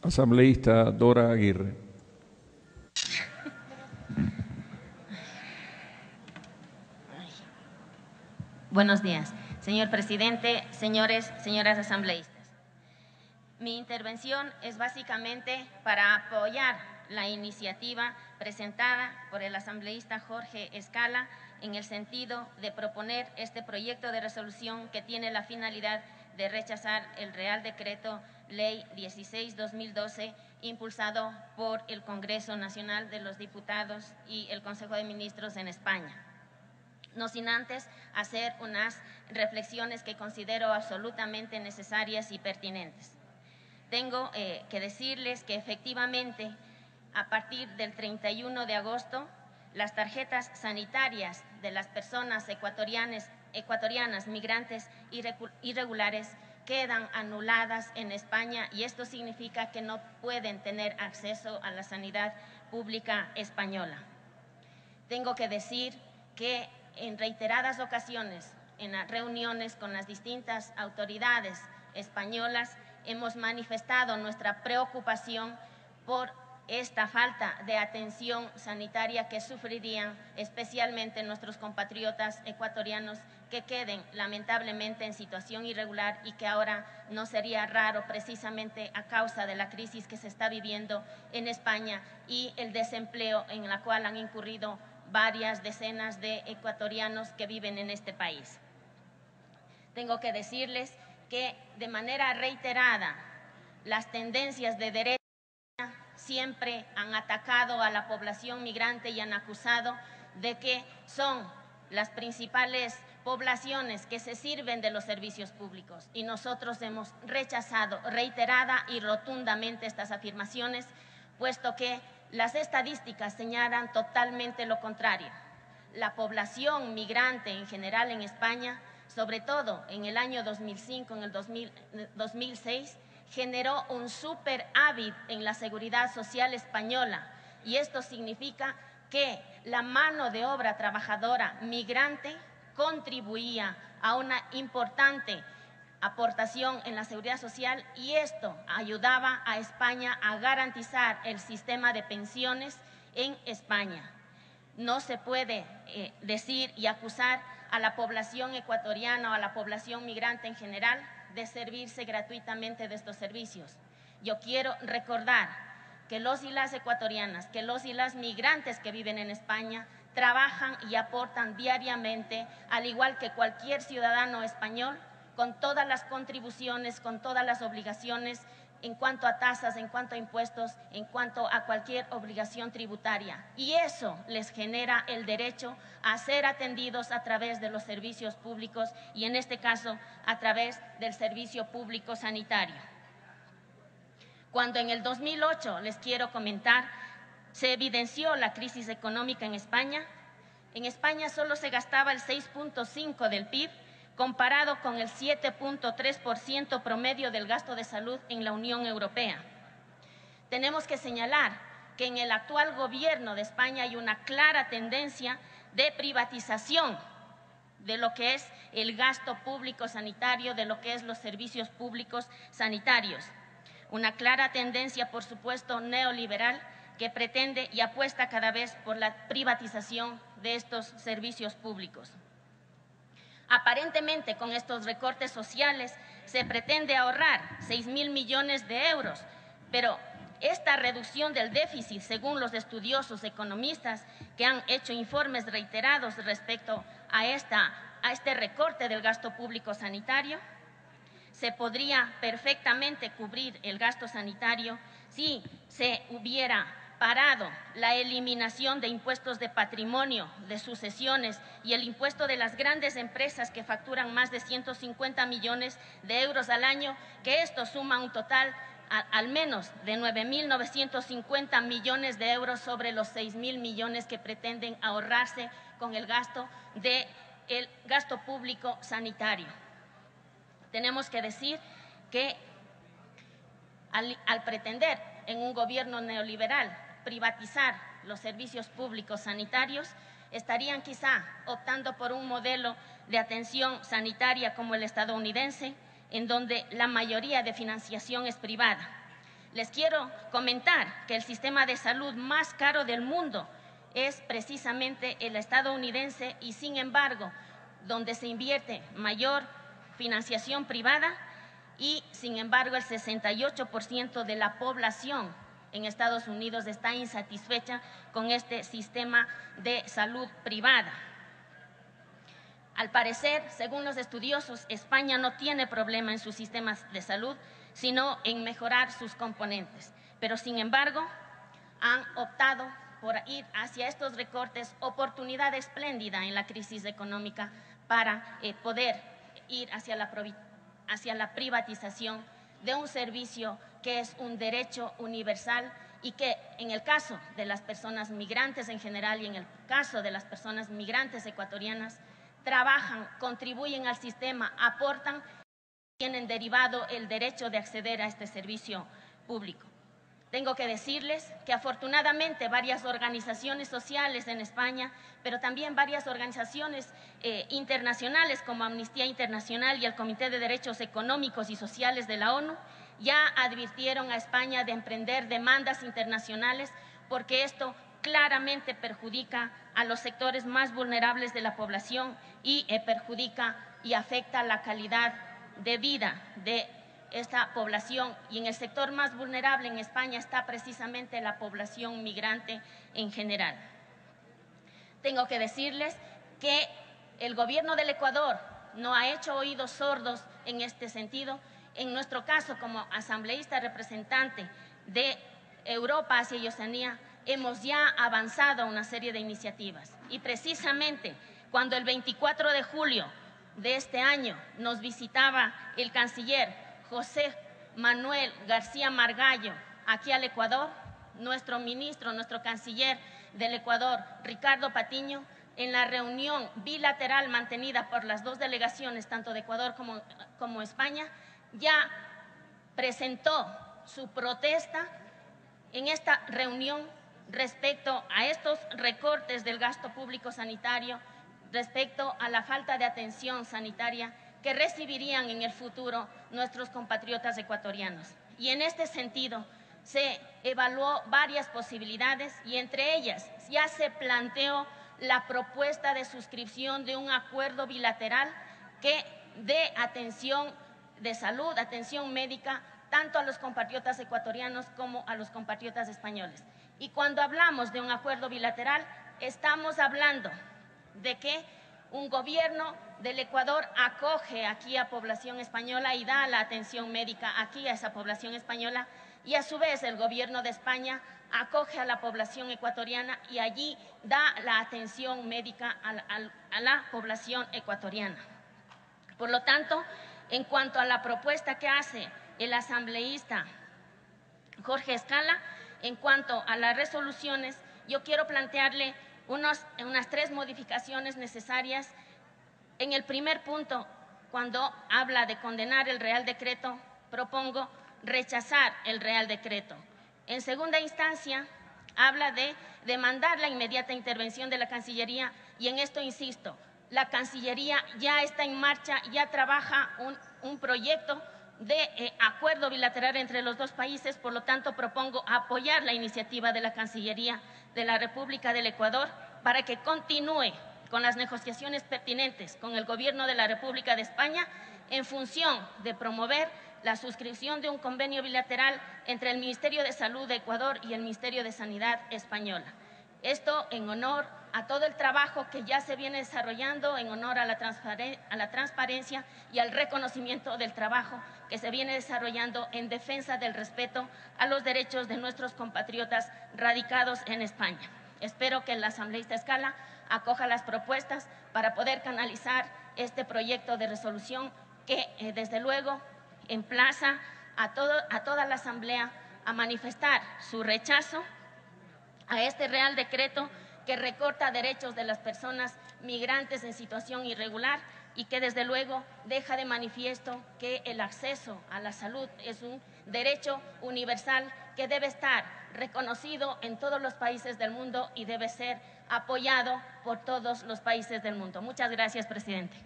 Asambleísta Dora Aguirre. Buenos días, señor presidente, señoras asambleístas. Mi intervención es básicamente para apoyar la iniciativa presentada por el asambleísta Jorge Escala en el sentido de proponer este proyecto de resolución que tiene la finalidad de rechazar el Real Decreto Ley 16/2012 impulsado por el Congreso Nacional de los Diputados y el Consejo de Ministros en España. No sin antes hacer unas reflexiones que considero absolutamente necesarias y pertinentes. Tengo que decirles que efectivamente a partir del 31 de agosto las tarjetas sanitarias de las personas ecuatorianas migrantes irregulares quedan anuladas en España y esto significa que no pueden tener acceso a la sanidad pública española. Tengo que decir que en reiteradas ocasiones, en las reuniones con las distintas autoridades españolas, hemos manifestado nuestra preocupación por esta falta de atención sanitaria que sufrirían especialmente nuestros compatriotas ecuatorianos que queden lamentablemente en situación irregular y que ahora no sería raro precisamente a causa de la crisis que se está viviendo en España y el desempleo en la cual han incurrido varias decenas de ecuatorianos que viven en este país. Tengo que decirles que de manera reiterada las tendencias de derecha siempre han atacado a la población migrante y han acusado de que son las principales poblaciones que se sirven de los servicios públicos y nosotros hemos rechazado reiterada y rotundamente estas afirmaciones, puesto que las estadísticas señalan totalmente lo contrario. La población migrante en general en España, sobre todo en el año 2005, en el 2006, generó un superávit en la seguridad social española y esto significa que la mano de obra trabajadora migrante contribuía a una importante aportación en la seguridad social y esto ayudaba a España a garantizar el sistema de pensiones en España. No se puede decir y acusar a la población ecuatoriana o a la población migrante en general de servirse gratuitamente de estos servicios. Yo quiero recordar que los y las ecuatorianas, que los y las migrantes que viven en España trabajan y aportan diariamente, al igual que cualquier ciudadano español, con todas las contribuciones, con todas las obligaciones en cuanto a tasas, en cuanto a impuestos, en cuanto a cualquier obligación tributaria. Y eso les genera el derecho a ser atendidos a través de los servicios públicos y en este caso a través del servicio público sanitario. Cuando en el 2008, les quiero comentar, se evidenció la crisis económica en España solo se gastaba el 6.5% del PIB, comparado con el 7.3% promedio del gasto de salud en la Unión Europea. Tenemos que señalar que en el actual gobierno de España hay una clara tendencia de privatización de lo que es el gasto público sanitario, de lo que es los servicios públicos sanitarios. Una clara tendencia, por supuesto, neoliberal que pretende y apuesta cada vez por la privatización de estos servicios públicos. Aparentemente, con estos recortes sociales se pretende ahorrar 6.000 millones de euros, pero esta reducción del déficit, según los estudiosos economistas que han hecho informes reiterados respecto a este recorte del gasto público sanitario, se podría perfectamente cubrir el gasto sanitario si se hubiera parado la eliminación de impuestos de patrimonio, de sucesiones y el impuesto de las grandes empresas que facturan más de 150 millones de euros al año, que esto suma un total al menos de 9.950 millones de euros sobre los 6.000 millones que pretenden ahorrarse con el gasto público sanitario. Tenemos que decir que al pretender en un gobierno neoliberal privatizar los servicios públicos sanitarios, estarían quizá optando por un modelo de atención sanitaria como el estadounidense, en donde la mayoría de financiación es privada. Les quiero comentar que el sistema de salud más caro del mundo es precisamente el estadounidense y, sin embargo, donde se invierte mayor financiación privada y, sin embargo, el 68% de la población en Estados Unidos está insatisfecha con este sistema de salud privada. Al parecer, según los estudiosos, España no tiene problema en sus sistemas de salud, sino en mejorar sus componentes. Pero, sin embargo, han optado por ir hacia estos recortes, oportunidad espléndida en la crisis económica para poder ir hacia la privatización de un servicio que es un derecho universal y que, en el caso de las personas migrantes en general y en el caso de las personas migrantes ecuatorianas, trabajan, contribuyen al sistema, aportan, tienen derivado el derecho de acceder a este servicio público. Tengo que decirles que afortunadamente varias organizaciones sociales en España, pero también varias organizaciones internacionales como Amnistía Internacional y el Comité de Derechos Económicos y Sociales de la ONU, ya advirtieron a España de emprender demandas internacionales porque esto claramente perjudica a los sectores más vulnerables de la población y perjudica y afecta la calidad de vida de esta población. Y en el sector más vulnerable en España está precisamente la población migrante en general. Tengo que decirles que el gobierno del Ecuador no ha hecho oídos sordos en este sentido. En nuestro caso, como asambleísta representante de Europa, Asia y Oceanía, hemos ya avanzado una serie de iniciativas. Y precisamente cuando el 24 de julio de este año nos visitaba el canciller José Manuel García Margallo aquí al Ecuador, nuestro ministro, nuestro canciller del Ecuador, Ricardo Patiño, en la reunión bilateral mantenida por las dos delegaciones, tanto de Ecuador como España, ya presentó su protesta en esta reunión respecto a estos recortes del gasto público sanitario, respecto a la falta de atención sanitaria que recibirían en el futuro nuestros compatriotas ecuatorianos. Y en este sentido se evaluó varias posibilidades y entre ellas ya se planteó la propuesta de suscripción de un acuerdo bilateral que dé atención de salud, atención médica, tanto a los compatriotas ecuatorianos como a los compatriotas españoles. Y cuando hablamos de un acuerdo bilateral, estamos hablando de que un gobierno del Ecuador acoge aquí a población española y da la atención médica aquí a esa población española, y a su vez el gobierno de España acoge a la población ecuatoriana y allí da la atención médica a la población ecuatoriana. Por lo tanto, en cuanto a la propuesta que hace el asambleísta Jorge Escala, en cuanto a las resoluciones, yo quiero plantearle unas 3 modificaciones necesarias. En el primer punto, cuando habla de condenar el Real Decreto, propongo rechazar el Real Decreto. En segunda instancia, habla de demandar la inmediata intervención de la Cancillería y en esto insisto, la Cancillería ya está en marcha, ya trabaja un proyecto de acuerdo bilateral entre los dos países, por lo tanto propongo apoyar la iniciativa de la Cancillería de la República del Ecuador para que continúe con las negociaciones pertinentes con el Gobierno de la República de España en función de promover la suscripción de un convenio bilateral entre el Ministerio de Salud de Ecuador y el Ministerio de Sanidad española. Esto en honor a todo el trabajo que ya se viene desarrollando, en honor a la transparencia y al reconocimiento del trabajo que se viene desarrollando en defensa del respeto a los derechos de nuestros compatriotas radicados en España. Espero que el asambleísta Escala acoja las propuestas para poder canalizar este proyecto de resolución que, desde luego, emplaza a toda la Asamblea a manifestar su rechazo a este Real Decreto que recorta derechos de las personas migrantes en situación irregular y que desde luego deja de manifiesto que el acceso a la salud es un derecho universal que debe estar reconocido en todos los países del mundo y debe ser apoyado por todos los países del mundo. Muchas gracias, presidente.